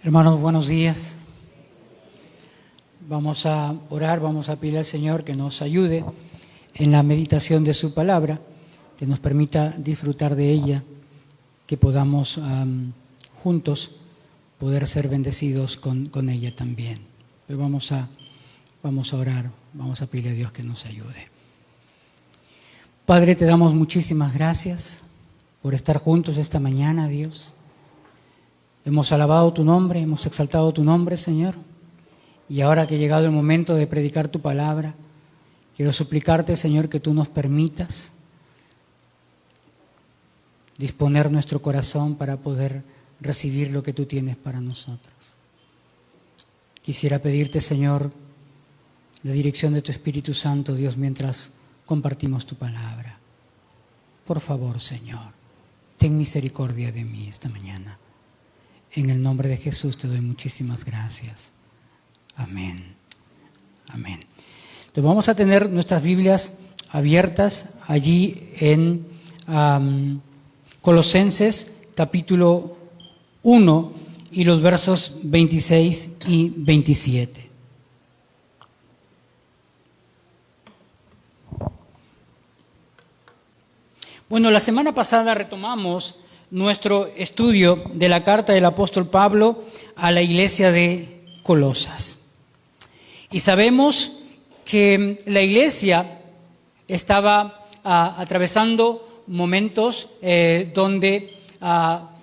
Hermanos, buenos días. Vamos a orar, vamos a pedir al Señor que nos ayude en la meditación de su palabra, que nos permita disfrutar de ella, que podamos juntos poder ser bendecidos con ella también. Pero vamos a orar, vamos a pedirle a Dios que nos ayude. Padre, te damos muchísimas gracias por estar juntos esta mañana, Dios. Hemos alabado tu nombre, hemos exaltado tu nombre, Señor. Y ahora que ha llegado el momento de predicar tu palabra, quiero suplicarte, Señor, que tú nos permitas disponer nuestro corazón para poder recibir lo que tú tienes para nosotros. Quisiera pedirte, Señor, la dirección de tu Espíritu Santo, Dios, mientras compartimos tu palabra. Por favor, Señor, ten misericordia de mí esta mañana. En el nombre de Jesús te doy muchísimas gracias. Amén. Amén. Entonces vamos a tener nuestras Biblias abiertas allí en Colosenses capítulo 1 y los versos 26 y 27. Bueno, la semana pasada retomamos nuestro estudio de la carta del apóstol Pablo a la iglesia de Colosas. Y sabemos que la iglesia estaba atravesando momentos donde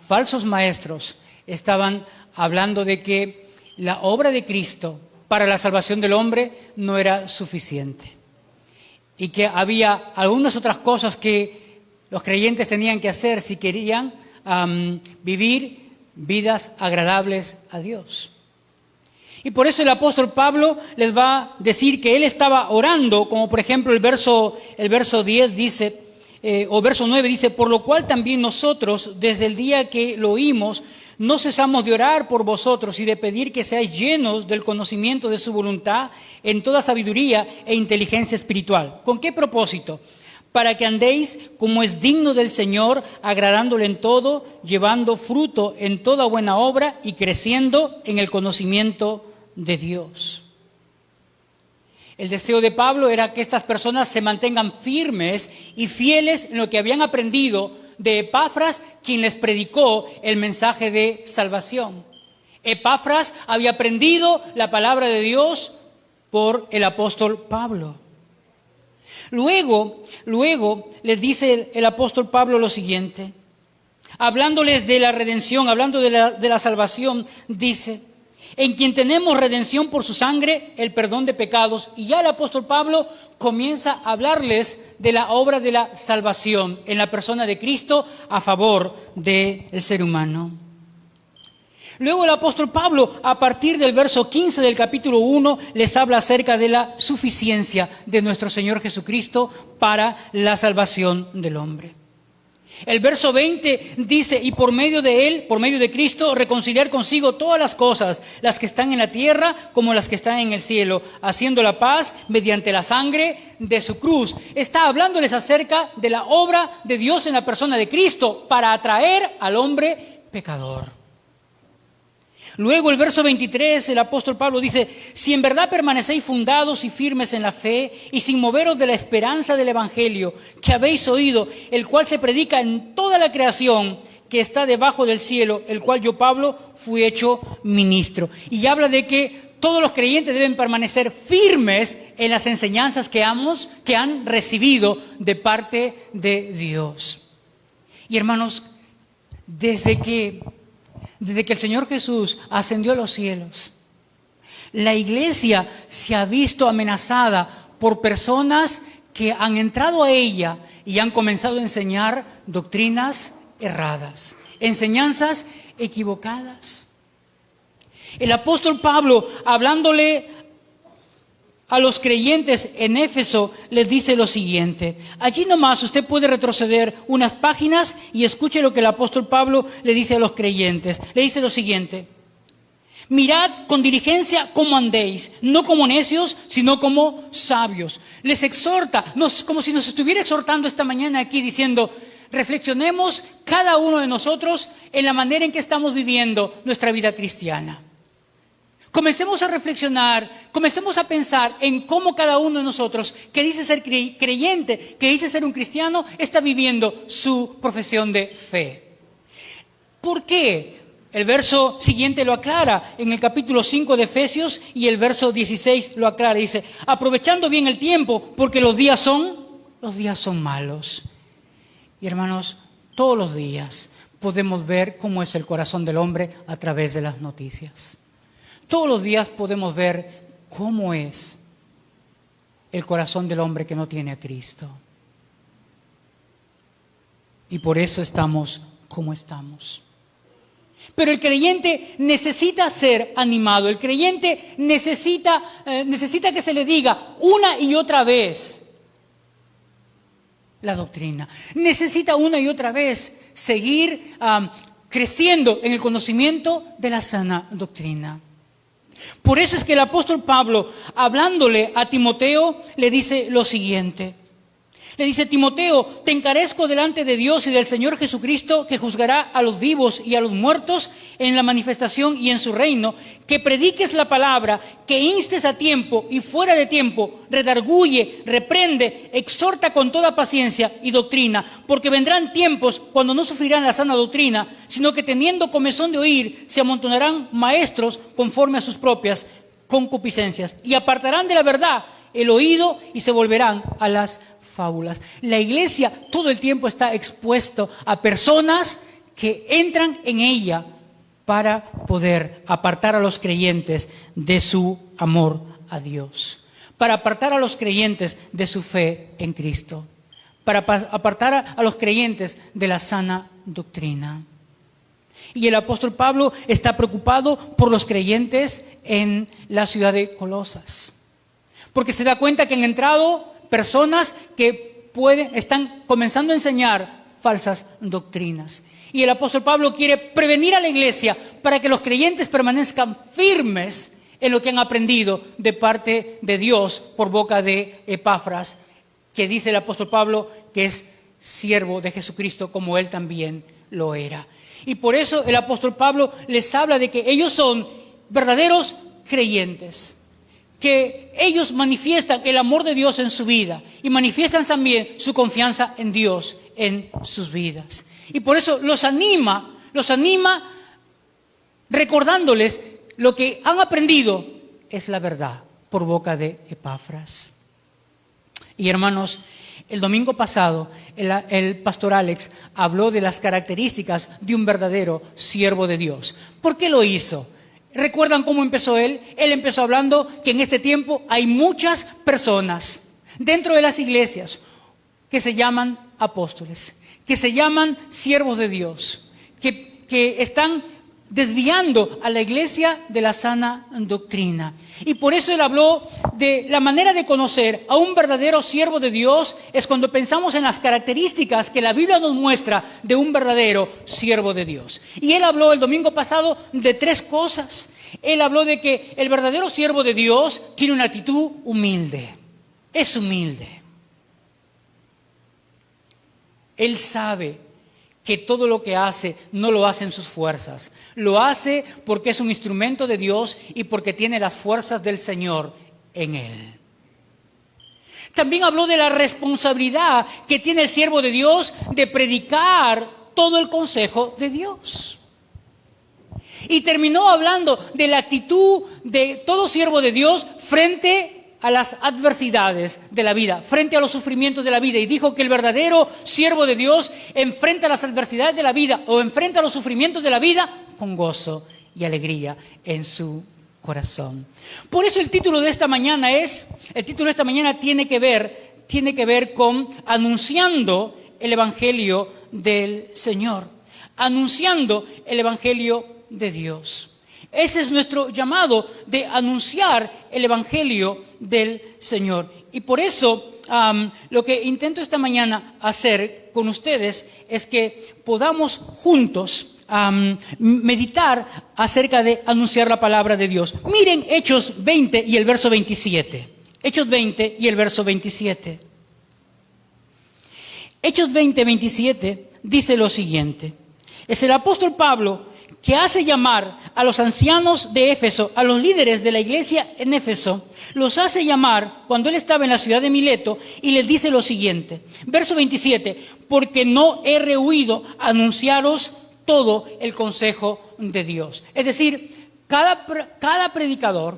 falsos maestros estaban hablando de que la obra de Cristo para la salvación del hombre no era suficiente y que había algunas otras cosas que los creyentes tenían que hacer si querían vivir vidas agradables a Dios. Y por eso el apóstol Pablo les va a decir que él estaba orando, como por ejemplo el verso 10 dice, o verso 9 dice, por lo cual también nosotros, desde el día que lo oímos, no cesamos de orar por vosotros y de pedir que seáis llenos del conocimiento de su voluntad en toda sabiduría e inteligencia espiritual. ¿Con qué propósito? Para que andéis como es digno del Señor, agradándole en todo, llevando fruto en toda buena obra y creciendo en el conocimiento de Dios. El deseo de Pablo era que estas personas se mantengan firmes y fieles en lo que habían aprendido de Epafras, quien les predicó el mensaje de salvación. Epafras había aprendido la palabra de Dios por el apóstol Pablo. Luego les dice el apóstol Pablo lo siguiente, hablándoles de la redención, hablando de la salvación, dice, en quien tenemos redención por su sangre, el perdón de pecados. Y ya el apóstol Pablo comienza a hablarles de la obra de la salvación en la persona de Cristo a favor del ser humano. Luego el apóstol Pablo, a partir del verso 15 del capítulo 1, les habla acerca de la suficiencia de nuestro Señor Jesucristo para la salvación del hombre. El verso 20 dice, y por medio de Él, por medio de Cristo, reconciliar consigo todas las cosas, las que están en la tierra como las que están en el cielo, haciendo la paz mediante la sangre de su cruz. Está hablándoles acerca de la obra de Dios en la persona de Cristo para atraer al hombre pecador. Luego el verso 23, el apóstol Pablo dice, si en verdad permanecéis fundados y firmes en la fe y sin moveros de la esperanza del evangelio que habéis oído, el cual se predica en toda la creación que está debajo del cielo, el cual yo, Pablo, fui hecho ministro. Y habla de que todos los creyentes deben permanecer firmes en las enseñanzas que han recibido de parte de Dios. Y hermanos, desde que el Señor Jesús ascendió a los cielos, la iglesia se ha visto amenazada por personas que han entrado a ella y han comenzado a enseñar doctrinas erradas, enseñanzas equivocadas. El apóstol Pablo, hablándole a los creyentes en Éfeso, les dice lo siguiente. Allí nomás usted puede retroceder unas páginas y escuche lo que el apóstol Pablo le dice a los creyentes. Le dice lo siguiente. Mirad con diligencia cómo andéis, no como necios, sino como sabios. Les exhorta, como si nos estuviera exhortando esta mañana aquí diciendo, reflexionemos cada uno de nosotros en la manera en que estamos viviendo nuestra vida cristiana. Comencemos a reflexionar, comencemos a pensar en cómo cada uno de nosotros que dice ser creyente, que dice ser un cristiano, está viviendo su profesión de fe. ¿Por qué? El verso siguiente lo aclara en el capítulo 5 de Efesios y el verso 16 lo aclara. Dice, aprovechando bien el tiempo porque los días son malos. Y hermanos, todos los días podemos ver cómo es el corazón del hombre a través de las noticias. Todos los días podemos ver cómo es el corazón del hombre que no tiene a Cristo. Y por eso estamos como estamos. Pero el creyente necesita ser animado. El creyente necesita que se le diga una y otra vez la doctrina. Necesita una y otra vez seguir creciendo en el conocimiento de la sana doctrina. Por eso es que el apóstol Pablo, hablándole a Timoteo, le dice lo siguiente. Le dice, Timoteo, te encarezco delante de Dios y del Señor Jesucristo, que juzgará a los vivos y a los muertos en la manifestación y en su reino, que prediques la palabra, que instes a tiempo y fuera de tiempo, redarguye, reprende, exhorta con toda paciencia y doctrina, porque vendrán tiempos cuando no sufrirán la sana doctrina, sino que teniendo comezón de oír, se amontonarán maestros conforme a sus propias concupiscencias, y apartarán de la verdad el oído y se volverán a las fábulas. La iglesia todo el tiempo está expuesto a personas que entran en ella para poder apartar a los creyentes de su amor a Dios, para apartar a los creyentes de su fe en Cristo, para apartar a los creyentes de la sana doctrina. Y el apóstol Pablo está preocupado por los creyentes en la ciudad de Colosas, porque se da cuenta que han entrado personas que están comenzando a enseñar falsas doctrinas. Y el apóstol Pablo quiere prevenir a la iglesia para que los creyentes permanezcan firmes en lo que han aprendido de parte de Dios por boca de Epafras, que dice el apóstol Pablo que es siervo de Jesucristo como él también lo era. Y por eso el apóstol Pablo les habla de que ellos son verdaderos creyentes, que ellos manifiestan el amor de Dios en su vida y manifiestan también su confianza en Dios en sus vidas. Y por eso los anima recordándoles lo que han aprendido es la verdad por boca de Epafras. Y hermanos, el domingo pasado el pastor Alex habló de las características de un verdadero siervo de Dios. ¿Por qué lo hizo? ¿Recuerdan cómo empezó él? Él empezó hablando que en este tiempo hay muchas personas dentro de las iglesias que se llaman apóstoles, que se llaman siervos de Dios, que están desviando a la iglesia de la sana doctrina. Y por eso él habló de la manera de conocer a un verdadero siervo de Dios es cuando pensamos en las características que la Biblia nos muestra de un verdadero siervo de Dios. Y él habló el domingo pasado de 3 cosas. Él habló de que el verdadero siervo de Dios tiene una actitud humilde. Es humilde. Él sabe que todo lo que hace no lo hace en sus fuerzas. Lo hace porque es un instrumento de Dios y porque tiene las fuerzas del Señor en él. También habló de la responsabilidad que tiene el siervo de Dios de predicar todo el consejo de Dios. Y terminó hablando de la actitud de todo siervo de Dios frente a las adversidades de la vida, frente a los sufrimientos de la vida. Y dijo que el verdadero siervo de Dios enfrenta las adversidades de la vida o enfrenta los sufrimientos de la vida con gozo y alegría en su corazón. Por eso el título de esta mañana tiene que ver con anunciando el Evangelio del Señor, anunciando el Evangelio de Dios. Ese es nuestro llamado de anunciar el Evangelio del Señor. Y por eso lo que intento esta mañana hacer con ustedes es que podamos juntos meditar acerca de anunciar la palabra de Dios. Miren Hechos 20 y el verso 27. Hechos 20 y el verso 27. Hechos 20:27 dice lo siguiente. Es el apóstol Pablo que hace llamar a los ancianos de Éfeso, a los líderes de la iglesia en Éfeso, los hace llamar cuando él estaba en la ciudad de Mileto y les dice lo siguiente. Verso 27, porque no he rehuido anunciaros todo el consejo de Dios. Es decir, cada predicador,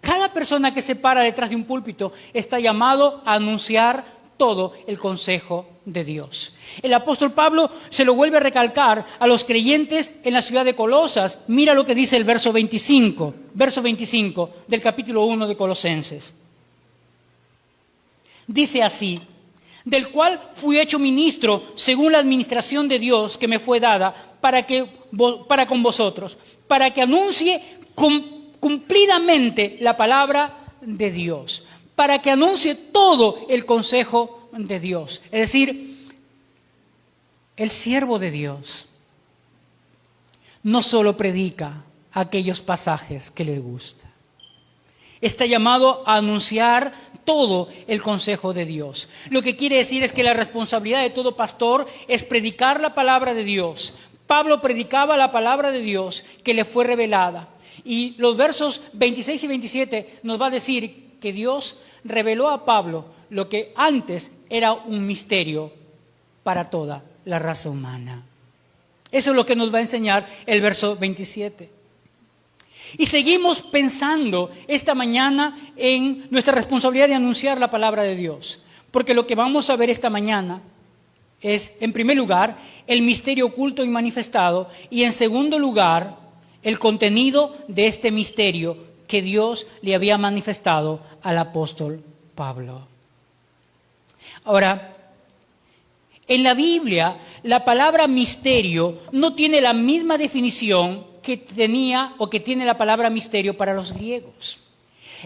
cada persona que se para detrás de un púlpito está llamado a anunciar todo el consejo de Dios. El apóstol Pablo se lo vuelve a recalcar a los creyentes en la ciudad de Colosas. Mira lo que dice el verso 25 del capítulo 1 de Colosenses. Dice así: del cual fui hecho ministro según la administración de Dios que me fue dada para con vosotros, para que anuncie cumplidamente la palabra de Dios, para que anuncie todo el consejo de Dios. Es decir, el siervo de Dios no solo predica aquellos pasajes que le gusta, está llamado a anunciar todo el consejo de Dios. Lo que quiere decir es que la responsabilidad de todo pastor es predicar la palabra de Dios. Pablo predicaba la palabra de Dios que le fue revelada. Y los versos 26 y 27 nos va a decir que Dios reveló a Pablo lo que antes era un misterio para toda la raza humana. Eso es lo que nos va a enseñar el verso 27. Y seguimos pensando esta mañana en nuestra responsabilidad de anunciar la palabra de Dios. Porque lo que vamos a ver esta mañana es, en primer lugar, el misterio oculto y manifestado. Y en segundo lugar, el contenido de este misterio que Dios le había manifestado al apóstol Pablo. Ahora, en la Biblia, la palabra misterio no tiene la misma definición que tenía o que tiene la palabra misterio para los griegos.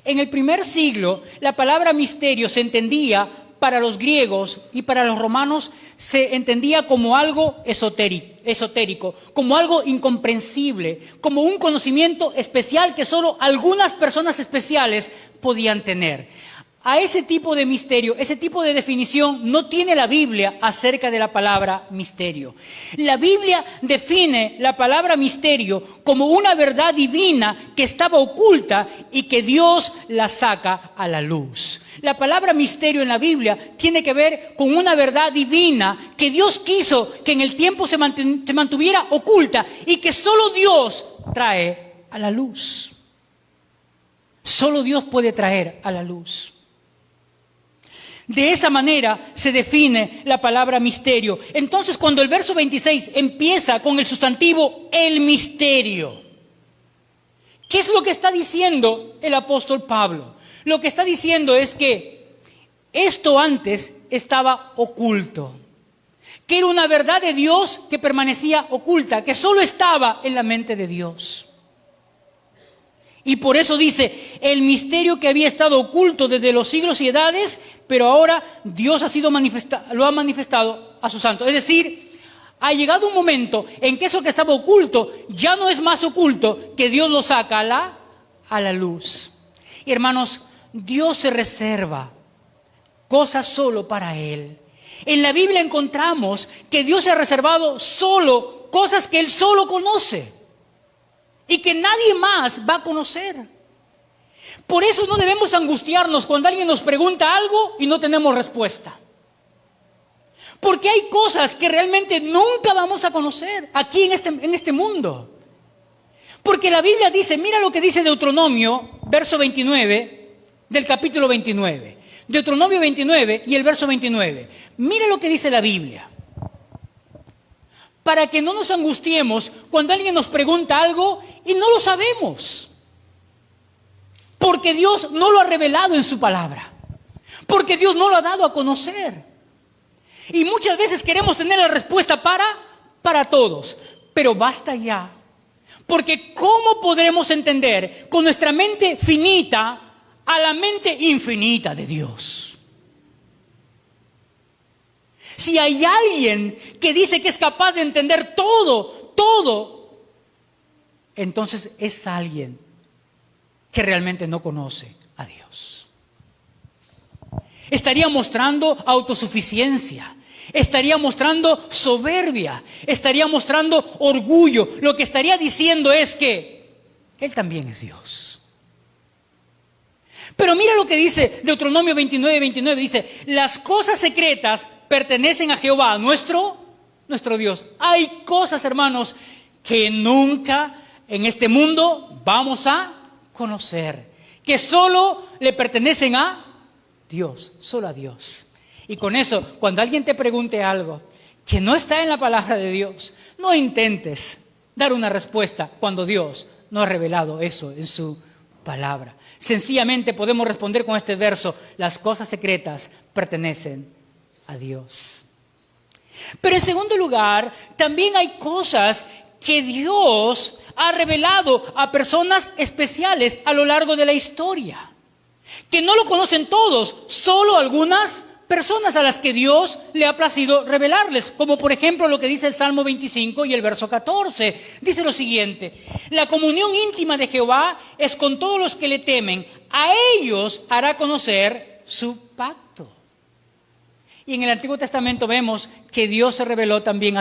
En el primer siglo, la palabra misterio se entendía para los griegos y para los romanos se entendía como algo esotérico, como algo incomprensible, como un conocimiento especial que solo algunas personas especiales podían tener. A ese tipo de misterio, ese tipo de definición no tiene la Biblia acerca de la palabra misterio. La Biblia define la palabra misterio como una verdad divina que estaba oculta y que Dios la saca a la luz. La palabra misterio en la Biblia tiene que ver con una verdad divina que Dios quiso que en el tiempo se mantuviera oculta y que solo Dios trae a la luz. Solo Dios puede traer a la luz. De esa manera se define la palabra misterio. Entonces, cuando el verso 26 empieza con el sustantivo el misterio, ¿qué es lo que está diciendo el apóstol Pablo? Lo que está diciendo es que esto antes estaba oculto, que era una verdad de Dios que permanecía oculta, que solo estaba en la mente de Dios. Y por eso dice, el misterio que había estado oculto desde los siglos y edades, pero ahora Dios lo ha manifestado a sus santos. Es decir, ha llegado un momento en que eso que estaba oculto ya no es más oculto, que Dios lo saca a la luz. Y hermanos, Dios se reserva cosas solo para Él. En la Biblia encontramos que Dios se ha reservado solo cosas que Él solo conoce y que nadie más va a conocer. Por eso no debemos angustiarnos cuando alguien nos pregunta algo y no tenemos respuesta. Porque hay cosas que realmente nunca vamos a conocer aquí en este mundo. Porque la Biblia dice, mira lo que dice Deuteronomio, verso 29, del capítulo 29. Deuteronomio 29 y el verso 29. Mira lo que dice la Biblia. Para que no nos angustiemos cuando alguien nos pregunta algo y no lo sabemos. Porque Dios no lo ha revelado en su palabra. Porque Dios no lo ha dado a conocer. Y muchas veces queremos tener la respuesta para todos. Pero basta ya. Porque ¿cómo podremos entender con nuestra mente finita a la mente infinita de Dios? Si hay alguien que dice que es capaz de entender todo, entonces es alguien que realmente no conoce a Dios. Estaría mostrando autosuficiencia. estaría mostrando soberbia, estaría mostrando orgullo. Lo que estaría diciendo es que Él también es Dios. Pero mira lo que dice Deuteronomio 29:29, dice, las cosas secretas pertenecen a Jehová, nuestro Dios. Hay cosas, hermanos, que nunca en este mundo vamos a conocer, que solo le pertenecen a Dios, solo a Dios. Y con eso, cuando alguien te pregunte algo que no está en la palabra de Dios, no intentes dar una respuesta cuando Dios no ha revelado eso en su palabra. Sencillamente podemos responder con este verso, las cosas secretas pertenecen a Dios. Pero en segundo lugar, también hay cosas que Dios ha revelado a personas especiales a lo largo de la historia, que no lo conocen todos, solo algunas personas a las que Dios le ha placido revelarles, como por ejemplo lo que dice el Salmo 25 y el verso 14. Dice lo siguiente, la comunión íntima de Jehová es con todos los que le temen, a ellos hará conocer su pacto. Y en el Antiguo Testamento vemos que Dios se reveló también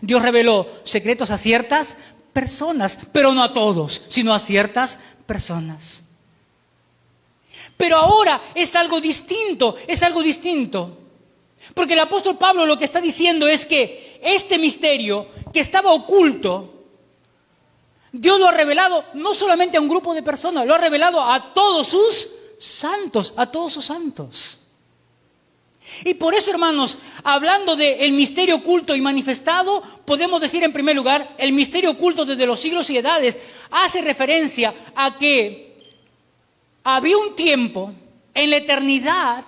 Dios reveló secretos a ciertas personas, pero no a todos, sino a ciertas personas. Pero ahora es algo distinto, porque el apóstol Pablo lo que está diciendo es que este misterio que estaba oculto, Dios lo ha revelado no solamente a un grupo de personas, lo ha revelado a todos sus santos, Y por eso, hermanos, hablando del misterio oculto y manifestado, podemos decir en primer lugar, el misterio oculto desde los siglos y edades hace referencia a que había un tiempo en la eternidad,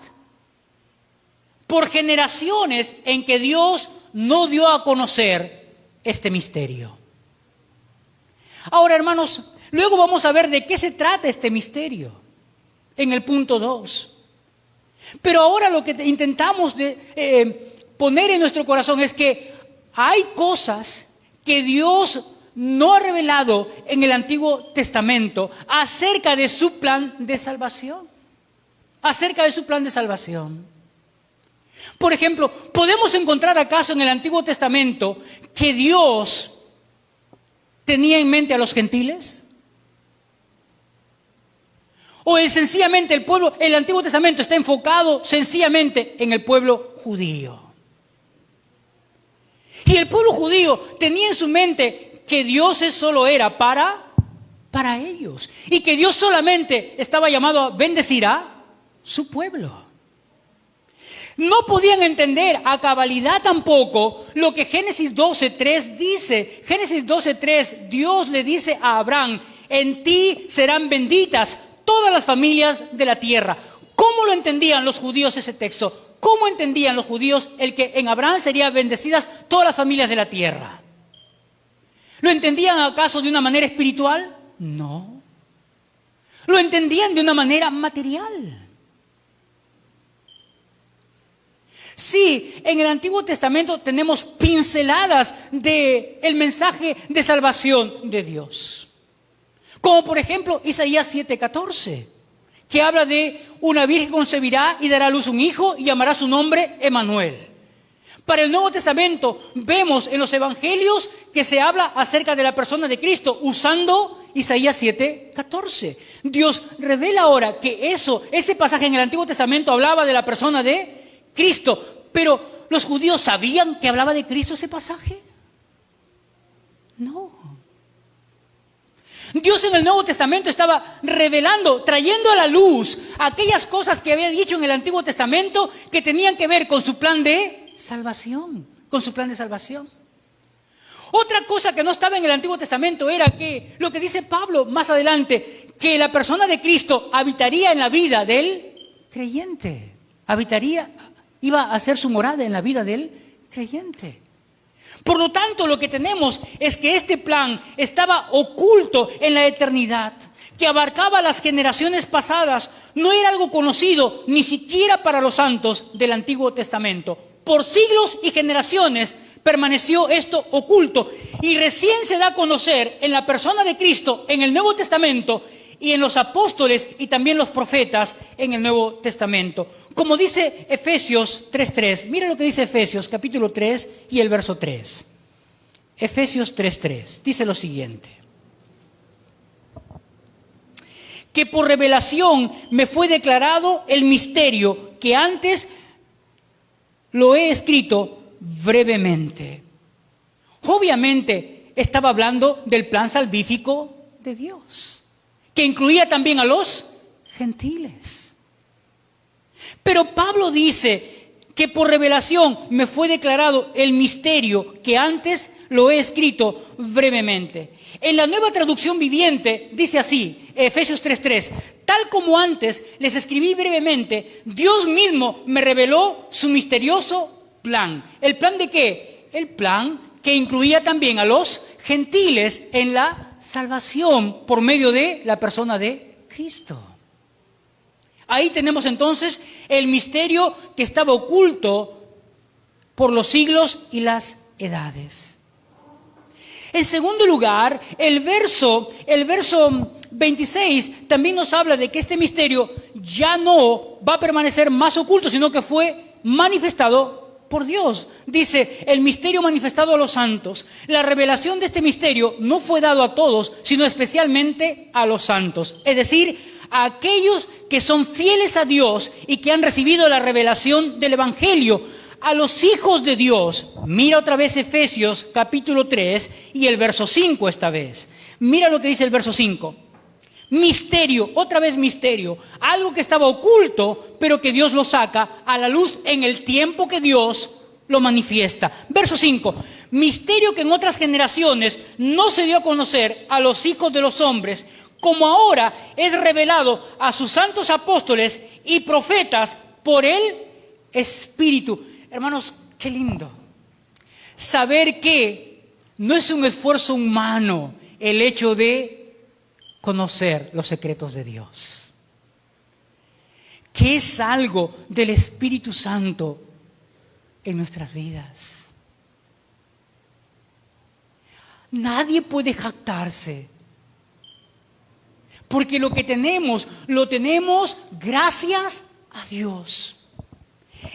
por generaciones, en que Dios no dio a conocer este misterio. Ahora, hermanos, luego vamos a ver de qué se trata este misterio en el punto 2. Pero ahora lo que intentamos poner en nuestro corazón es que hay cosas que Dios no ha revelado en el Antiguo Testamento acerca de su plan de salvación. Por ejemplo, ¿podemos encontrar acaso en el Antiguo Testamento que Dios tenía en mente a los gentiles? ¿O sencillamente el Antiguo Testamento está enfocado sencillamente en el pueblo judío? Y el pueblo judío tenía en su mente que Dios solo era para ellos y que Dios solamente estaba llamado a bendecir a su pueblo. No podían entender a cabalidad tampoco lo que Génesis 12:3 dice. Génesis 12:3, Dios le dice a Abraham, en ti serán benditas todas las familias de la tierra. ¿Cómo lo entendían los judíos ese texto? ¿Cómo entendían los judíos el que en Abraham serían bendecidas todas las familias de la tierra? ¿Lo entendían acaso de una manera espiritual? No. Lo entendían de una manera material. Sí, en el Antiguo Testamento tenemos pinceladas del mensaje de salvación de Dios. Como por ejemplo Isaías 7:14, que habla de una virgen concebirá y dará a luz un hijo y llamará su nombre Emmanuel. Para el Nuevo Testamento vemos en los evangelios que se habla acerca de la persona de Cristo usando Isaías 7:14. Dios revela ahora que ese pasaje en el Antiguo Testamento hablaba de la persona de Cristo. Pero ¿los judíos sabían que hablaba de Cristo ese pasaje? No. Dios en el Nuevo Testamento estaba revelando, trayendo a la luz aquellas cosas que había dicho en el Antiguo Testamento que tenían que ver con su plan de salvación, Otra cosa que no estaba en el Antiguo Testamento era que, lo que dice Pablo más adelante, que la persona de Cristo habitaría en la vida del creyente. Iba a hacer su morada en la vida del creyente. Por lo tanto, lo que tenemos es que este plan estaba oculto en la eternidad, que abarcaba las generaciones pasadas, no era algo conocido ni siquiera para los santos del Antiguo Testamento. Por siglos y generaciones permaneció esto oculto y recién se da a conocer en la persona de Cristo en el Nuevo Testamento y en los apóstoles y también los profetas en el Nuevo Testamento. Como dice Efesios 3:3, mira lo que dice Efesios capítulo 3 y el verso 3. Efesios 3:3 dice lo siguiente: que por revelación me fue declarado el misterio que antes lo he escrito brevemente. Obviamente estaba hablando del plan salvífico de Dios, que incluía también a los gentiles. Pero Pablo dice que por revelación me fue declarado el misterio que antes lo he escrito brevemente. En la Nueva Traducción Viviente dice así, Efesios 3:3, tal como antes les escribí brevemente, Dios mismo me reveló su misterioso plan. ¿El plan de qué? El plan que incluía también a los gentiles en la salvación por medio de la persona de Cristo. Ahí tenemos entonces el misterio que estaba oculto por los siglos y las edades. En segundo lugar, el verso 26 también nos habla de que este misterio ya no va a permanecer más oculto, sino que fue manifestado por Dios. Dice, el misterio manifestado a los santos. La revelación de este misterio no fue dado a todos, sino especialmente a los santos. Es decir, a aquellos que son fieles a Dios y que han recibido la revelación del Evangelio. A los hijos de Dios. Mira otra vez Efesios capítulo 3 y el verso 5 esta vez. Mira lo que dice el verso 5. Misterio, otra vez misterio. Algo que estaba oculto, pero que Dios lo saca a la luz en el tiempo que Dios lo manifiesta. Verso 5. Misterio que en otras generaciones no se dio a conocer a los hijos de los hombres, como ahora es revelado a sus santos apóstoles y profetas por el Espíritu. Hermanos, qué lindo saber que no es un esfuerzo humano el hecho de conocer los secretos de Dios, que es algo del Espíritu Santo en nuestras vidas. Nadie puede jactarse, porque lo que tenemos, lo tenemos gracias a Dios.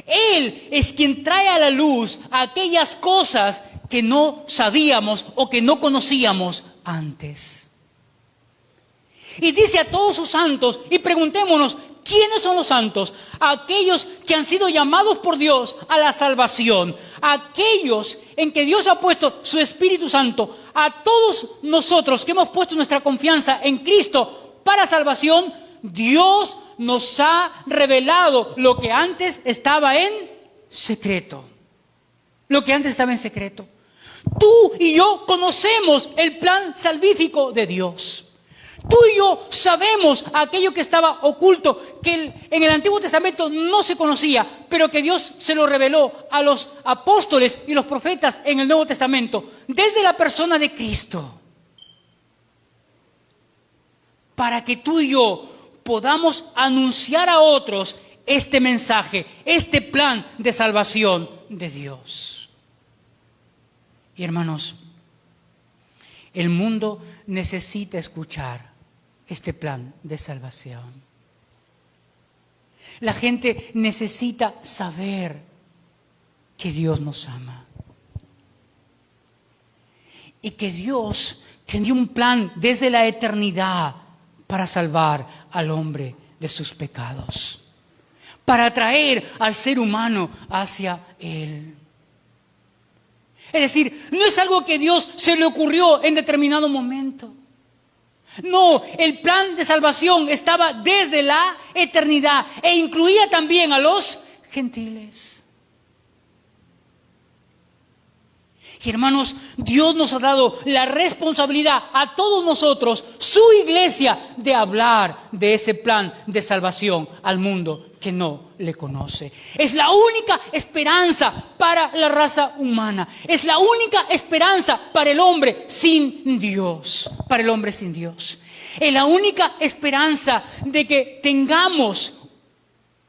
Él es quien trae a la luz aquellas cosas que no sabíamos o que no conocíamos antes. Y dice a todos sus santos, y preguntémonos, ¿quiénes son los santos? Aquellos que han sido llamados por Dios a la salvación, aquellos en que Dios ha puesto su Espíritu Santo. A todos nosotros que hemos puesto nuestra confianza en Cristo para salvación, Dios nos ha revelado lo que antes estaba en secreto. Lo que antes estaba en secreto. Tú y yo conocemos el plan salvífico de Dios. Tú y yo sabemos aquello que estaba oculto, que en el Antiguo Testamento no se conocía, pero que Dios se lo reveló a los apóstoles y los profetas en el Nuevo Testamento, desde la persona de Cristo. Para que tú y yo podamos anunciar a otros este mensaje, este plan de salvación de Dios. Y hermanos, el mundo necesita escuchar este plan de salvación. La gente necesita saber que Dios nos ama. Y que Dios tenía un plan desde la eternidad para salvar al hombre de sus pecados, para atraer al ser humano hacia Él. Es decir, no es algo que Dios se le ocurrió en determinado momento. No, el plan de salvación estaba desde la eternidad e incluía también a los gentiles. Y hermanos, Dios nos ha dado la responsabilidad a todos nosotros, su iglesia, de hablar de ese plan de salvación al mundo que no le conoce. Es la única esperanza para la raza humana. Es la única esperanza para el hombre sin Dios. Para el hombre sin Dios. Es la única esperanza de que tengamos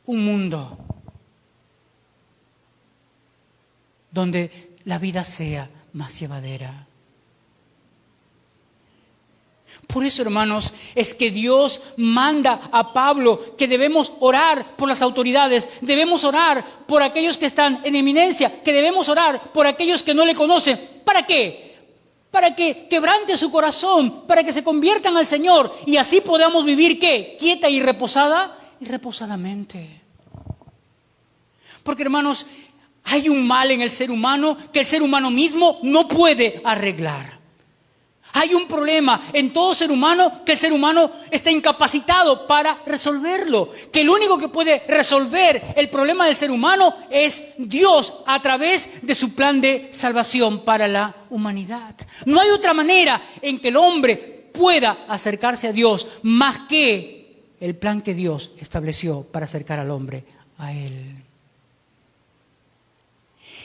un mundo donde la vida sea más llevadera. Por eso, hermanos, es que Dios manda a Pablo que debemos orar por las autoridades, debemos orar por aquellos que están en eminencia, que debemos orar por aquellos que no le conocen. ¿Para qué? Para que quebrante su corazón, para que se conviertan al Señor y así podamos vivir, ¿qué? Quieta y reposada y reposadamente. Porque, hermanos, hay un mal en el ser humano que el ser humano mismo no puede arreglar. Hay un problema en todo ser humano que el ser humano está incapacitado para resolverlo. Que el único que puede resolver el problema del ser humano es Dios a través de su plan de salvación para la humanidad. No hay otra manera en que el hombre pueda acercarse a Dios más que el plan que Dios estableció para acercar al hombre a Él.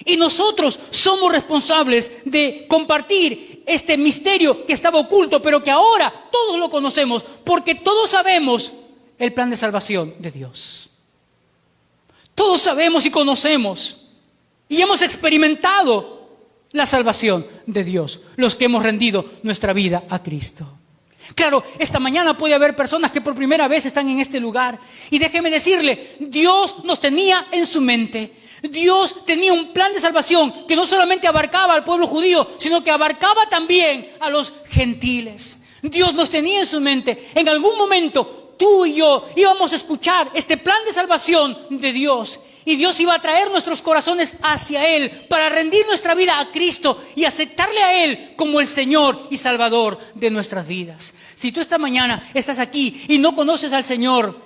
Y nosotros somos responsables de compartir este misterio que estaba oculto, pero que ahora todos lo conocemos, porque todos sabemos el plan de salvación de Dios. Todos sabemos y conocemos y hemos experimentado la salvación de Dios, los que hemos rendido nuestra vida a Cristo. Claro, esta mañana puede haber personas que por primera vez están en este lugar y déjeme decirle, Dios nos tenía en su mente. Dios tenía un plan de salvación que no solamente abarcaba al pueblo judío, sino que abarcaba también a los gentiles. Dios nos tenía en su mente. En algún momento tú y yo íbamos a escuchar este plan de salvación de Dios. Y Dios iba a traer nuestros corazones hacia Él para rendir nuestra vida a Cristo y aceptarle a Él como el Señor y Salvador de nuestras vidas. Si tú esta mañana estás aquí y no conoces al Señor,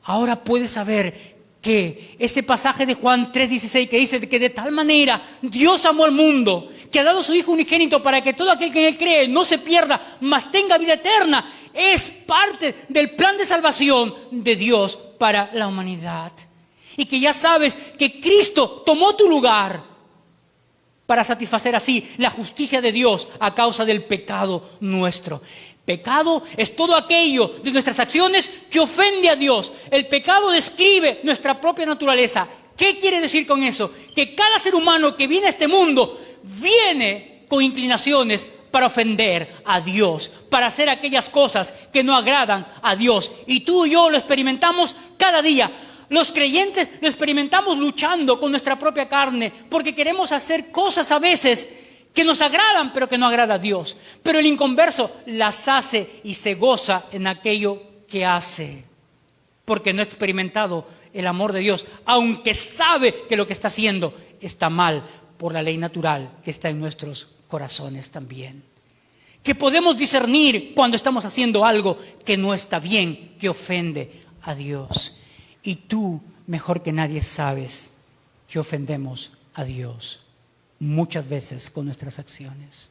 ahora puedes saber que ese pasaje de Juan 3:16 que dice que de tal manera Dios amó al mundo que ha dado a su Hijo unigénito para que todo aquel que en Él cree no se pierda, mas tenga vida eterna, es parte del plan de salvación de Dios para la humanidad. Y que ya sabes que Cristo tomó tu lugar para satisfacer así la justicia de Dios a causa del pecado nuestro. Pecado es todo aquello de nuestras acciones que ofende a Dios. El pecado describe nuestra propia naturaleza. ¿Qué quiere decir con eso? Que cada ser humano que viene a este mundo viene con inclinaciones para ofender a Dios, para hacer aquellas cosas que no agradan a Dios. Y tú y yo lo experimentamos cada día. Los creyentes lo experimentamos luchando con nuestra propia carne porque queremos hacer cosas a veces que nos agradan, pero que no agrada a Dios. Pero el inconverso las hace y se goza en aquello que hace, porque no ha experimentado el amor de Dios, aunque sabe que lo que está haciendo está mal por la ley natural que está en nuestros corazones también. Que podemos discernir cuando estamos haciendo algo que no está bien, que ofende a Dios. Y tú, mejor que nadie, sabes que ofendemos a Dios muchas veces con nuestras acciones.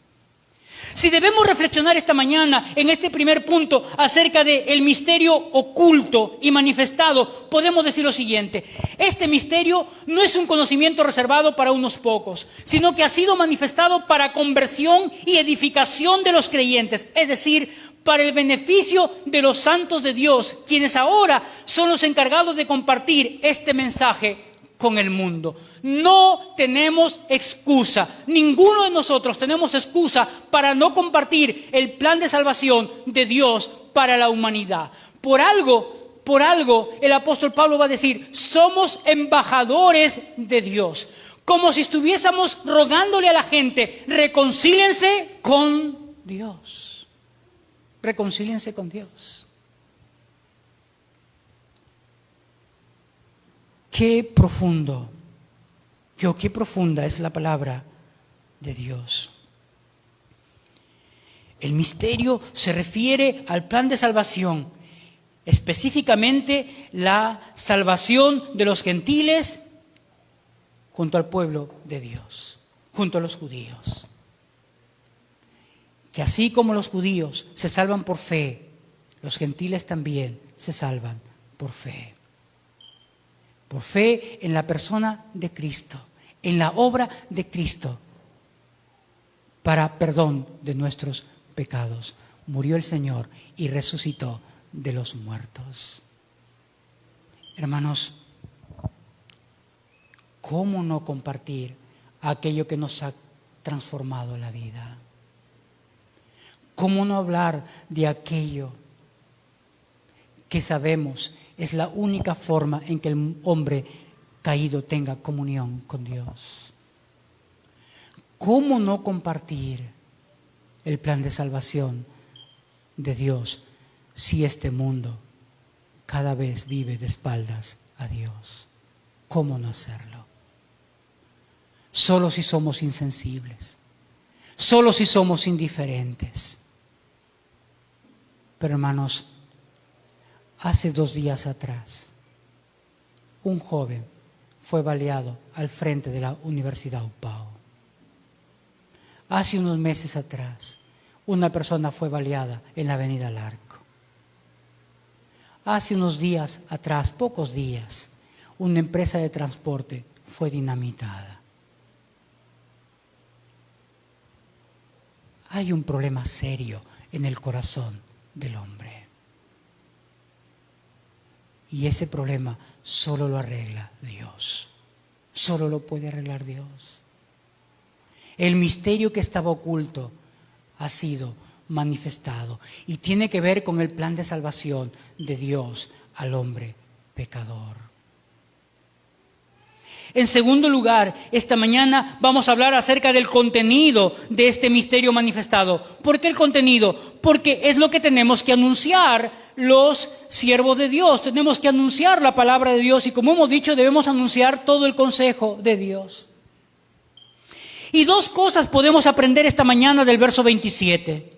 Si debemos reflexionar esta mañana en este primer punto acerca del misterio oculto y manifestado, podemos decir lo siguiente: este misterio no es un conocimiento reservado para unos pocos, sino que ha sido manifestado para conversión y edificación de los creyentes, es decir, para el beneficio de los santos de Dios, quienes ahora son los encargados de compartir este mensaje con el mundo. No tenemos excusa, ninguno de nosotros tenemos excusa para no compartir el plan de salvación de Dios para la humanidad. Por algo el apóstol Pablo va a decir, somos embajadores de Dios, como si estuviésemos rogándole a la gente, reconcíliense con Dios, reconcíliense con Dios. Qué profundo, qué profunda es la palabra de Dios. El misterio se refiere al plan de salvación, específicamente la salvación de los gentiles junto al pueblo de Dios, junto a los judíos. Que así como los judíos se salvan por fe, los gentiles también se salvan por fe. Por fe en la persona de Cristo, en la obra de Cristo, para perdón de nuestros pecados. Murió el Señor y resucitó de los muertos. Hermanos, ¿cómo no compartir aquello que nos ha transformado la vida? ¿Cómo no hablar de aquello que sabemos es la única forma en que el hombre caído tenga comunión con Dios? ¿Cómo no compartir el plan de salvación de Dios si este mundo cada vez vive de espaldas a Dios? ¿Cómo no hacerlo? Solo si somos insensibles, solo si somos indiferentes. Pero hermanos, hace 2 días atrás, un joven fue baleado al frente de la Universidad UPAO. Hace unos meses atrás, una persona fue baleada en la Avenida Larco. Hace unos días atrás, pocos días, una empresa de transporte fue dinamitada. Hay un problema serio en el corazón del hombre. Y ese problema solo lo arregla Dios. Solo lo puede arreglar Dios. El misterio que estaba oculto ha sido manifestado y tiene que ver con el plan de salvación de Dios al hombre pecador. En segundo lugar, esta mañana vamos a hablar acerca del contenido de este misterio manifestado. ¿Por qué el contenido? Porque es lo que tenemos que anunciar los siervos de Dios. Tenemos que anunciar la palabra de Dios y, como hemos dicho, debemos anunciar todo el consejo de Dios. Y 2 cosas podemos aprender esta mañana del verso 27.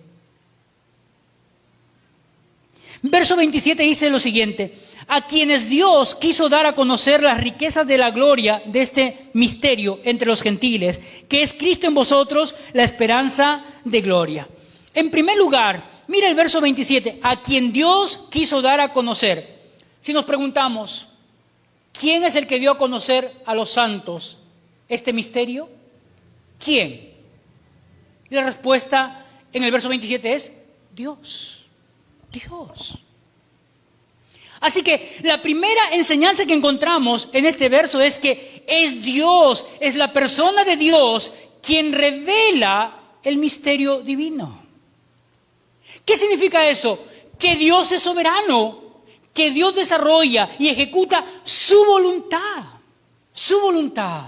Verso 27 dice lo siguiente: a quienes Dios quiso dar a conocer las riquezas de la gloria de este misterio entre los gentiles, que es Cristo en vosotros, la esperanza de gloria. En primer lugar, mira el verso 27, a quien Dios quiso dar a conocer. Si nos preguntamos, ¿quién es el que dio a conocer a los santos este misterio? ¿Quién? Y la respuesta en el verso 27 es Dios. Dios. Así que la primera enseñanza que encontramos en este verso es que es Dios, es la persona de Dios quien revela el misterio divino. ¿Qué significa eso? Que Dios es soberano, que Dios desarrolla y ejecuta su voluntad, su voluntad.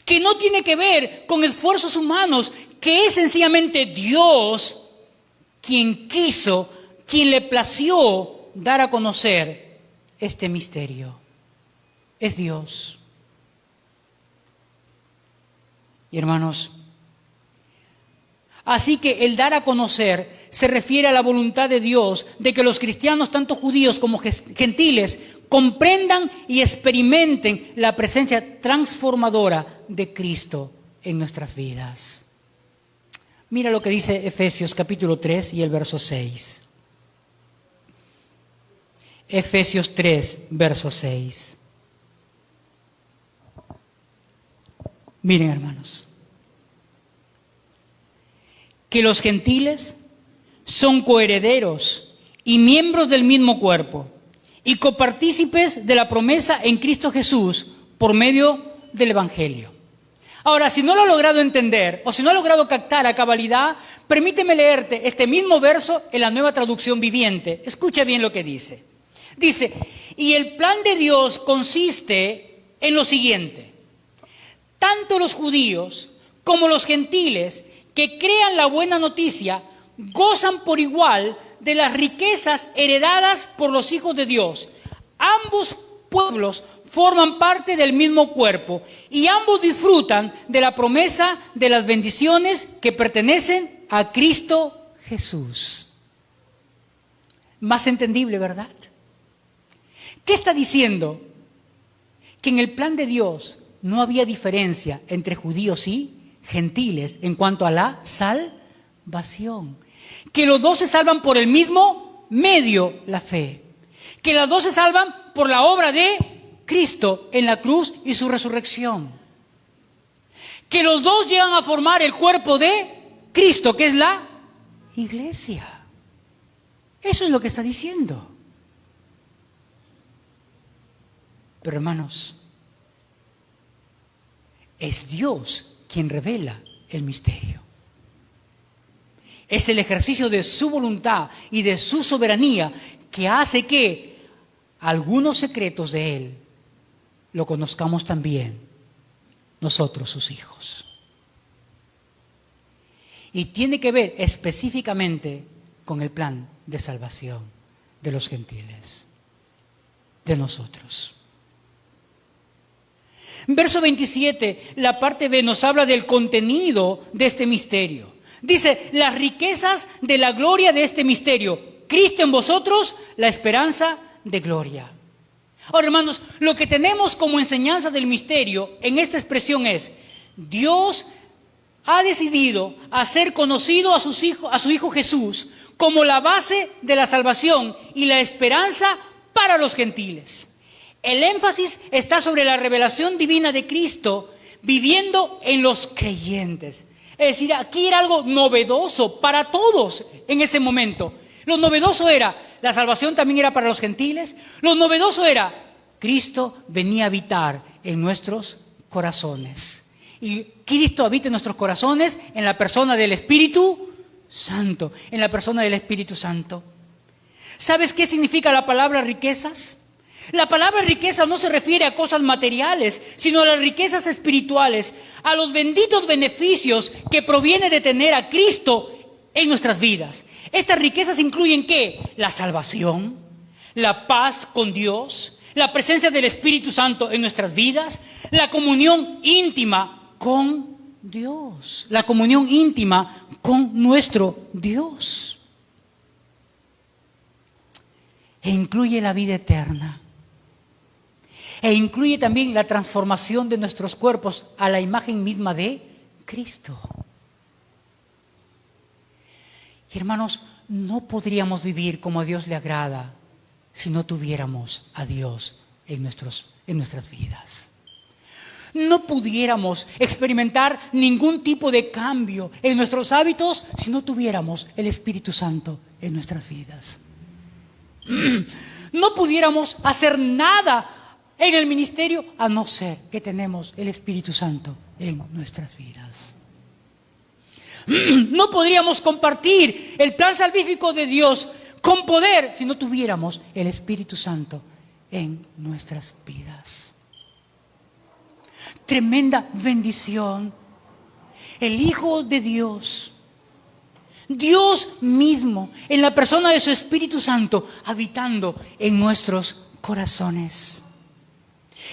Que no tiene que ver con esfuerzos humanos, que es sencillamente Dios quien quiso, quien le plació dar a conocer este misterio. Es Dios. Y hermanos, así que el dar a conocer se refiere a la voluntad de Dios de que los cristianos, tanto judíos como gentiles, comprendan y experimenten la presencia transformadora de Cristo en nuestras vidas. Mira lo que dice Efesios capítulo 3 y el verso 6. Efesios 3, verso 6. Miren, hermanos, que los gentiles son coherederos y miembros del mismo cuerpo y copartícipes de la promesa en Cristo Jesús por medio del Evangelio. Ahora, si no lo has logrado entender o si no has logrado captar a cabalidad, permíteme leerte este mismo verso en la Nueva Traducción Viviente. Escucha bien lo que dice. Dice, y el plan de Dios consiste en lo siguiente: tanto los judíos como los gentiles que crean la buena noticia gozan por igual de las riquezas heredadas por los hijos de Dios. Ambos pueblos forman parte del mismo cuerpo y ambos disfrutan de la promesa de las bendiciones que pertenecen a Cristo Jesús. Más entendible, ¿verdad? ¿Qué está diciendo? Que en el plan de Dios no había diferencia entre judíos y gentiles en cuanto a la salvación. Que los dos se salvan por el mismo medio, la fe. Que los dos se salvan por la obra de Cristo en la cruz y su resurrección. Que los dos llegan a formar el cuerpo de Cristo, que es la iglesia. Eso es lo que está diciendo. Pero hermanos, es Dios quien revela el misterio. Es el ejercicio de su voluntad y de su soberanía que hace que algunos secretos de Él lo conozcamos también nosotros, sus hijos. Y tiene que ver específicamente con el plan de salvación de los gentiles, de nosotros. Verso 27, la parte B nos habla del contenido de este misterio. Dice, las riquezas de la gloria de este misterio. Cristo en vosotros, la esperanza de gloria. Ahora, hermanos, lo que tenemos como enseñanza del misterio en esta expresión es, Dios ha decidido hacer conocido a su Hijo Jesús como la base de la salvación y la esperanza para los gentiles. El énfasis está sobre la revelación divina de Cristo viviendo en los creyentes. Es decir, aquí era algo novedoso para todos en ese momento. Lo novedoso era, la salvación también era para los gentiles. Lo novedoso era, Cristo venía a habitar en nuestros corazones. Y Cristo habita en nuestros corazones en la persona del Espíritu Santo. En la persona del Espíritu Santo. ¿Sabes qué significa la palabra riquezas? La palabra riqueza no se refiere a cosas materiales, sino a las riquezas espirituales, a los benditos beneficios que proviene de tener a Cristo en nuestras vidas. Estas riquezas incluyen ¿qué? La salvación, la paz con Dios, la presencia del Espíritu Santo en nuestras vidas, la comunión íntima con Dios, la comunión íntima con nuestro Dios. E incluye la vida eterna. E incluye también la transformación de nuestros cuerpos a la imagen misma de Cristo. Y hermanos, no podríamos vivir como a Dios le agrada si no tuviéramos a Dios en nuestras vidas. No pudiéramos experimentar ningún tipo de cambio en nuestros hábitos si no tuviéramos el Espíritu Santo en nuestras vidas. No pudiéramos hacer nada en el ministerio a no ser que tenemos el Espíritu Santo en nuestras vidas. No podríamos compartir el plan salvífico de Dios con poder si no tuviéramos el Espíritu Santo en nuestras vidas. Tremenda bendición. El Hijo de Dios, Dios mismo, en la persona de su Espíritu Santo, habitando en nuestros corazones.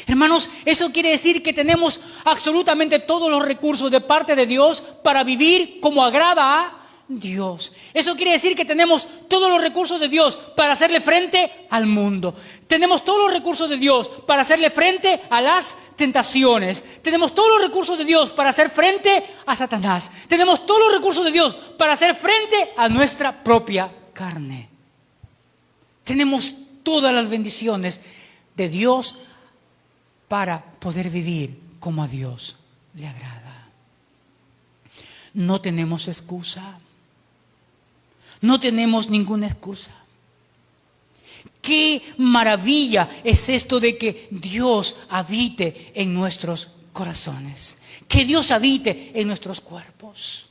Hermanos, eso quiere decir que tenemos absolutamente todos los recursos de parte de Dios para vivir como agrada a Dios. Eso quiere decir que tenemos todos los recursos de Dios para hacerle frente al mundo. Tenemos todos los recursos de Dios para hacerle frente a las tentaciones. Tenemos todos los recursos de Dios para hacer frente a Satanás. Tenemos todos los recursos de Dios para hacer frente a nuestra propia carne. Tenemos todas las bendiciones de Dios para poder vivir como a Dios le agrada. No tenemos excusa. No tenemos ninguna excusa. Qué maravilla es esto de que Dios habite en nuestros corazones. Que Dios habite en nuestros cuerpos.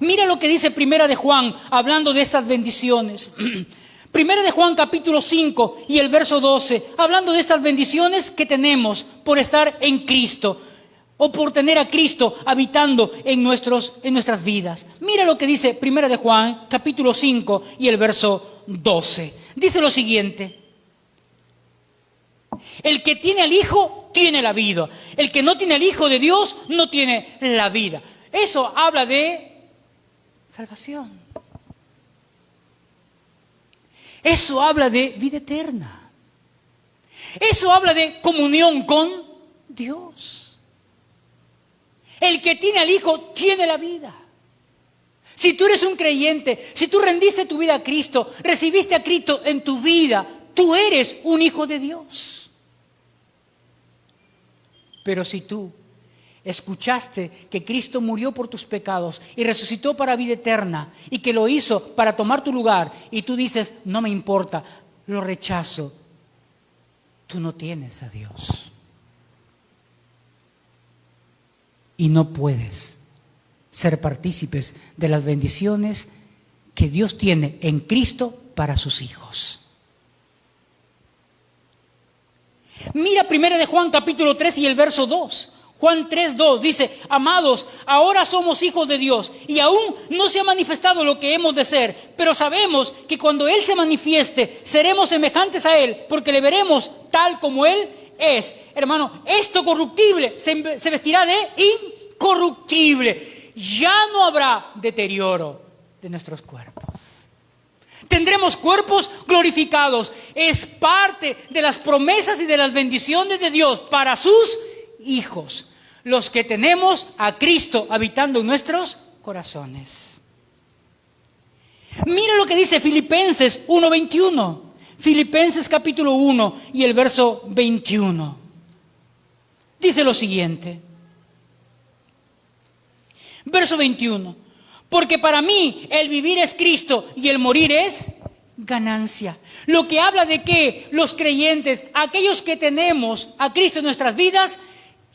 Mira lo que dice Primera de Juan, hablando de estas bendiciones. Primera de Juan capítulo 5 y el verso 12, hablando de estas bendiciones que tenemos por estar en Cristo o por tener a Cristo habitando en nuestras vidas. Mira lo que dice Primera de Juan capítulo 5 y el verso 12. Dice lo siguiente: el que tiene al Hijo tiene la vida. El que no tiene al Hijo de Dios no tiene la vida. Eso habla de salvación. Eso habla de vida eterna. Eso habla de comunión con Dios. El que tiene al Hijo tiene la vida. Si tú eres un creyente, si tú rendiste tu vida a Cristo, recibiste a Cristo en tu vida, tú eres un hijo de Dios. Pero si tú escuchaste que Cristo murió por tus pecados y resucitó para vida eterna y que lo hizo para tomar tu lugar y tú dices, no me importa, lo rechazo, tú no tienes a Dios. Y no puedes ser partícipes de las bendiciones que Dios tiene en Cristo para sus hijos. Mira 1 de Juan capítulo 3 y el verso 2. Juan 3:2 dice: amados, ahora somos hijos de Dios y aún no se ha manifestado lo que hemos de ser, pero sabemos que cuando Él se manifieste seremos semejantes a Él, porque le veremos tal como Él es. Hermano, esto corruptible se vestirá de incorruptible. Ya no habrá deterioro de nuestros cuerpos. Tendremos cuerpos glorificados. Es parte de las promesas y de las bendiciones de Dios para sus hijos, los que tenemos a Cristo habitando en nuestros corazones. Mira lo que dice Filipenses 1:21. Filipenses capítulo 1 y el verso 21. Dice lo siguiente. Verso 21. Porque para mí el vivir es Cristo y el morir es ganancia. Lo que habla de que los creyentes, aquellos que tenemos a Cristo en nuestras vidas,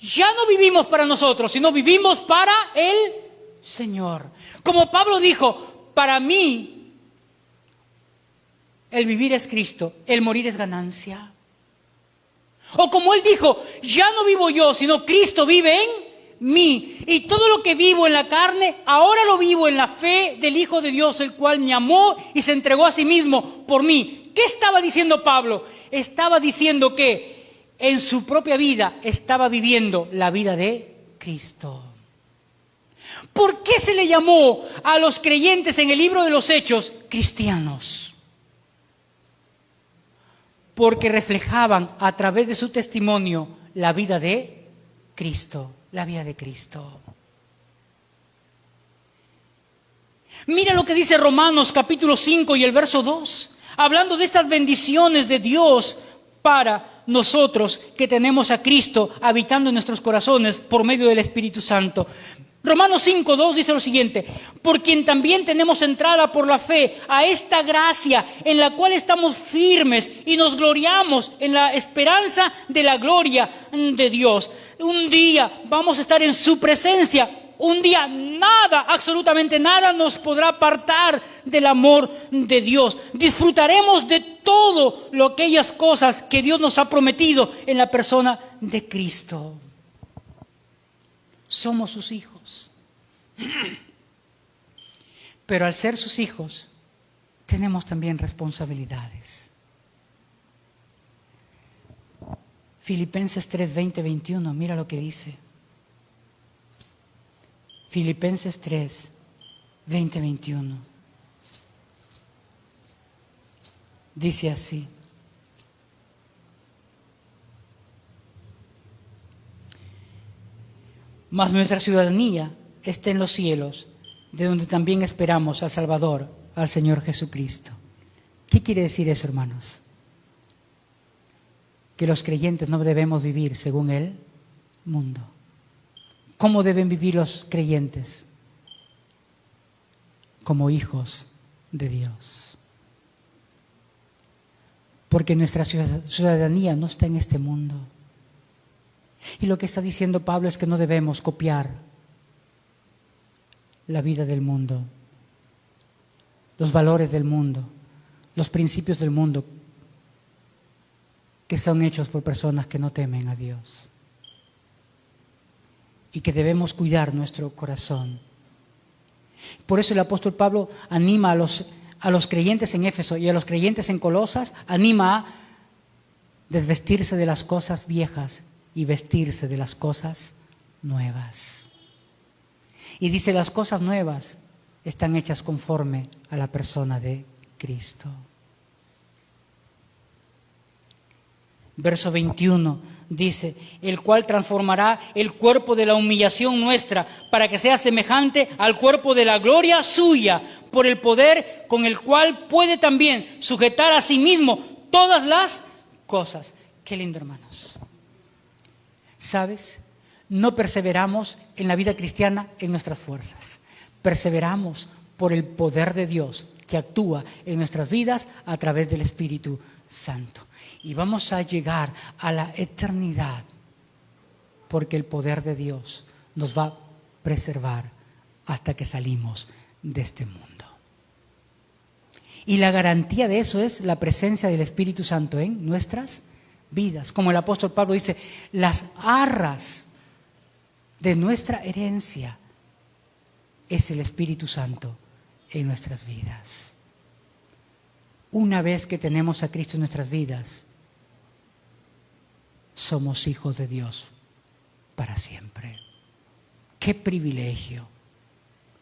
ya no vivimos para nosotros, sino vivimos para el Señor. Como Pablo dijo, para mí el vivir es Cristo, el morir es ganancia. O como él dijo, ya no vivo yo, sino Cristo vive en mí. Y todo lo que vivo en la carne, ahora lo vivo en la fe del Hijo de Dios, el cual me amó y se entregó a sí mismo por mí. ¿Qué estaba diciendo Pablo? Estaba diciendo que en su propia vida estaba viviendo la vida de Cristo. ¿Por qué se le llamó a los creyentes en el libro de los Hechos cristianos? Porque reflejaban a través de su testimonio la vida de Cristo, la vida de Cristo. Mira lo que dice Romanos capítulo 5 y el verso 2, hablando de estas bendiciones de Dios para nosotros que tenemos a Cristo habitando en nuestros corazones por medio del Espíritu Santo. Romanos 5:2 dice lo siguiente: por quien también tenemos entrada por la fe a esta gracia en la cual estamos firmes y nos gloriamos en la esperanza de la gloria de Dios. Un día vamos a estar en su presencia. Un día nada, absolutamente nada nos podrá apartar del amor de Dios. Disfrutaremos de todo lo aquellas cosas que Dios nos ha prometido en la persona de Cristo. Somos sus hijos. Pero al ser sus hijos, tenemos también responsabilidades. Filipenses 3:20-21, mira lo que dice. Filipenses 3:20-21. Dice así: mas nuestra ciudadanía está en los cielos, de donde también esperamos al Salvador, al Señor Jesucristo. ¿Qué quiere decir eso, hermanos? Que los creyentes no debemos vivir según el mundo. ¿Cómo deben vivir los creyentes? Como hijos de Dios. Porque nuestra ciudadanía no está en este mundo. Y lo que está diciendo Pablo es que no debemos copiar la vida del mundo, los valores del mundo, los principios del mundo que son hechos por personas que no temen a Dios. Y que debemos cuidar nuestro corazón. Por eso el apóstol Pablo anima a los creyentes en Éfeso y a los creyentes en Colosas, anima a desvestirse de las cosas viejas y vestirse de las cosas nuevas. Y dice, las cosas nuevas están hechas conforme a la persona de Cristo. Verso 21 dice, el cual transformará el cuerpo de la humillación nuestra para que sea semejante al cuerpo de la gloria suya, por el poder con el cual puede también sujetar a sí mismo todas las cosas. Qué lindo, hermanos. ¿Sabes? No perseveramos en la vida cristiana en nuestras fuerzas. Perseveramos por el poder de Dios que actúa en nuestras vidas a través del Espíritu Santo. Y vamos a llegar a la eternidad porque el poder de Dios nos va a preservar hasta que salimos de este mundo. Y la garantía de eso es la presencia del Espíritu Santo en nuestras vidas. Como el apóstol Pablo dice, las arras de nuestra herencia es el Espíritu Santo en nuestras vidas. Una vez que tenemos a Cristo en nuestras vidas, somos hijos de Dios para siempre. ¡Qué privilegio!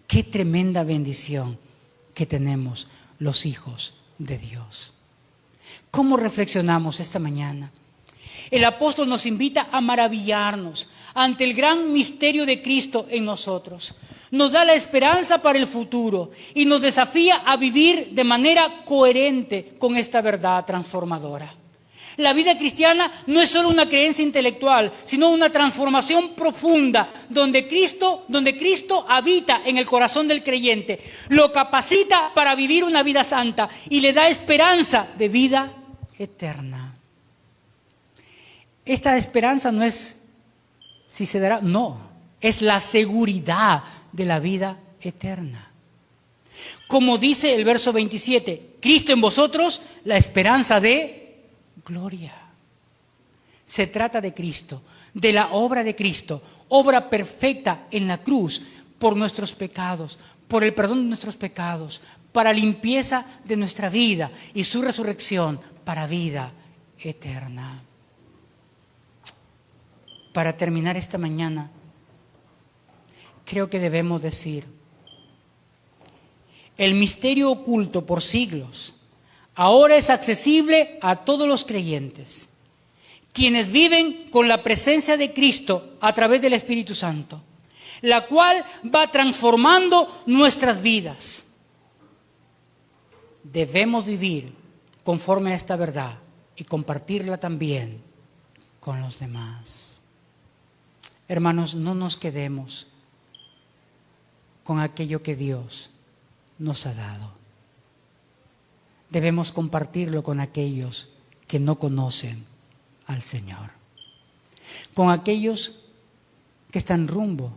¡Qué tremenda bendición que tenemos los hijos de Dios! ¿Cómo reflexionamos esta mañana? El apóstol nos invita a maravillarnos ante el gran misterio de Cristo en nosotros. Nos da la esperanza para el futuro y nos desafía a vivir de manera coherente con esta verdad transformadora. La vida cristiana no es solo una creencia intelectual, sino una transformación profunda donde Cristo habita en el corazón del creyente, lo capacita para vivir una vida santa y le da esperanza de vida eterna. Esta esperanza no es si se dará, no, es la seguridad de la vida eterna. Como dice el verso 27, Cristo en vosotros, la esperanza de gloria. Se trata de Cristo, de la obra de Cristo, obra perfecta en la cruz por nuestros pecados, por el perdón de nuestros pecados, para limpieza de nuestra vida y su resurrección para vida eterna. Para terminar esta mañana, creo que debemos decir, el misterio oculto por siglos ahora es accesible a todos los creyentes, quienes viven con la presencia de Cristo a través del Espíritu Santo, la cual va transformando nuestras vidas. Debemos vivir conforme a esta verdad y compartirla también con los demás. Hermanos, no nos quedemos con aquello que Dios nos ha dado. Debemos compartirlo con aquellos que no conocen al Señor, con aquellos que están rumbo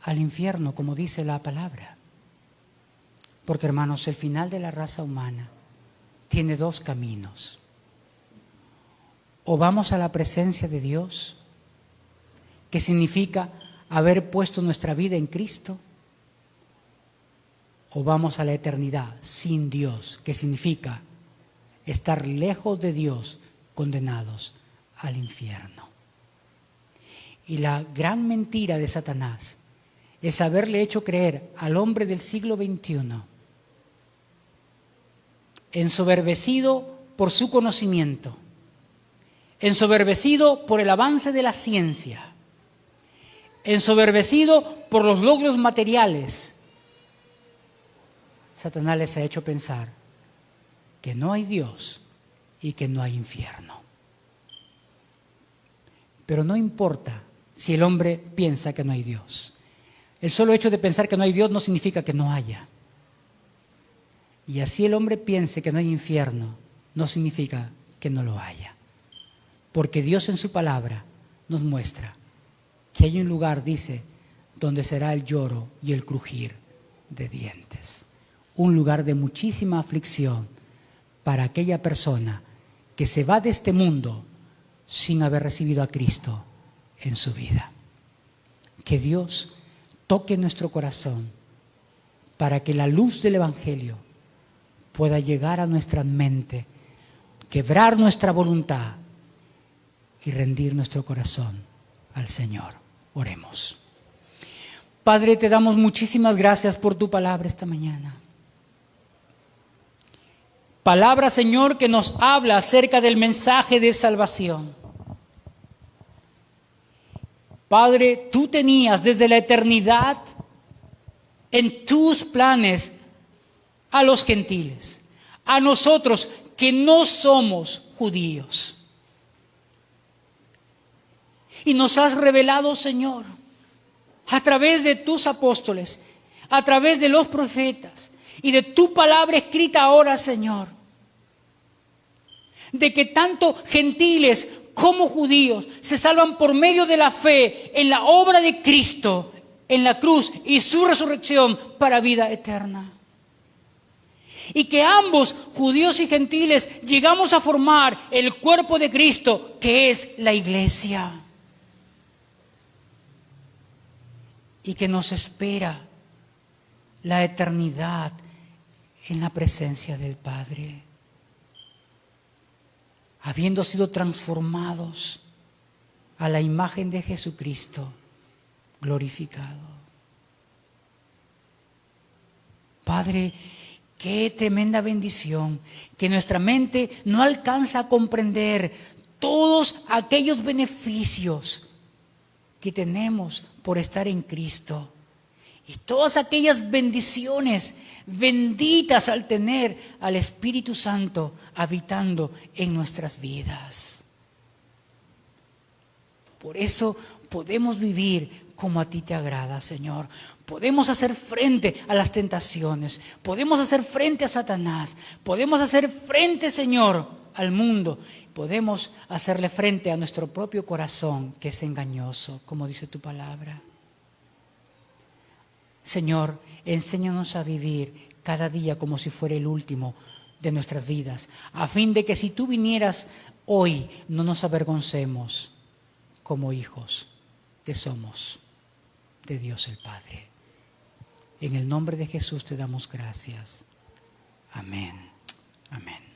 al infierno, como dice la palabra. Porque, hermanos, el final de la raza humana tiene dos caminos. O vamos a la presencia de Dios, que significa haber puesto nuestra vida en Cristo, o vamos a la eternidad sin Dios, que significa estar lejos de Dios, condenados al infierno. Y la gran mentira de Satanás es haberle hecho creer al hombre del siglo XXI, ensoberbecido por su conocimiento, ensoberbecido por el avance de la ciencia, ensoberbecido por los logros materiales. Satanás les ha hecho pensar que no hay Dios y que no hay infierno. Pero no importa si el hombre piensa que no hay Dios. El solo hecho de pensar que no hay Dios no significa que no haya. Y así el hombre piense que no hay infierno, no significa que no lo haya. Porque Dios en su palabra nos muestra que hay un lugar, dice, donde será el lloro y el crujir de dientes. Un lugar de muchísima aflicción para aquella persona que se va de este mundo sin haber recibido a Cristo en su vida. Que Dios toque nuestro corazón para que la luz del Evangelio pueda llegar a nuestra mente, quebrar nuestra voluntad y rendir nuestro corazón al Señor. Oremos. Padre, te damos muchísimas gracias por tu palabra esta mañana. Palabra, Señor, que nos habla acerca del mensaje de salvación. Padre, tú tenías desde la eternidad en tus planes a los gentiles, a nosotros que no somos judíos. Y nos has revelado, Señor, a través de tus apóstoles, a través de los profetas y de tu palabra escrita ahora, Señor, de que tanto gentiles como judíos se salvan por medio de la fe en la obra de Cristo en la cruz y su resurrección para vida eterna. Y que ambos, judíos y gentiles, llegamos a formar el cuerpo de Cristo, que es la iglesia. Y que nos espera la eternidad en la presencia del Padre, habiendo sido transformados a la imagen de Jesucristo glorificado. Padre, qué tremenda bendición que nuestra mente no alcanza a comprender todos aquellos beneficios que tenemos por estar en Cristo y todas aquellas bendiciones benditas al tener al Espíritu Santo habitando en nuestras vidas. Por eso podemos vivir como a ti te agrada, Señor. Podemos hacer frente a las tentaciones, podemos hacer frente a Satanás, podemos hacer frente, Señor, al mundo. Podemos hacerle frente a nuestro propio corazón, que es engañoso, como dice tu palabra. Señor, enséñanos a vivir cada día como si fuera el último de nuestras vidas, a fin de que si tú vinieras hoy, no nos avergoncemos como hijos que somos de Dios el Padre. En el nombre de Jesús te damos gracias. Amén. Amén.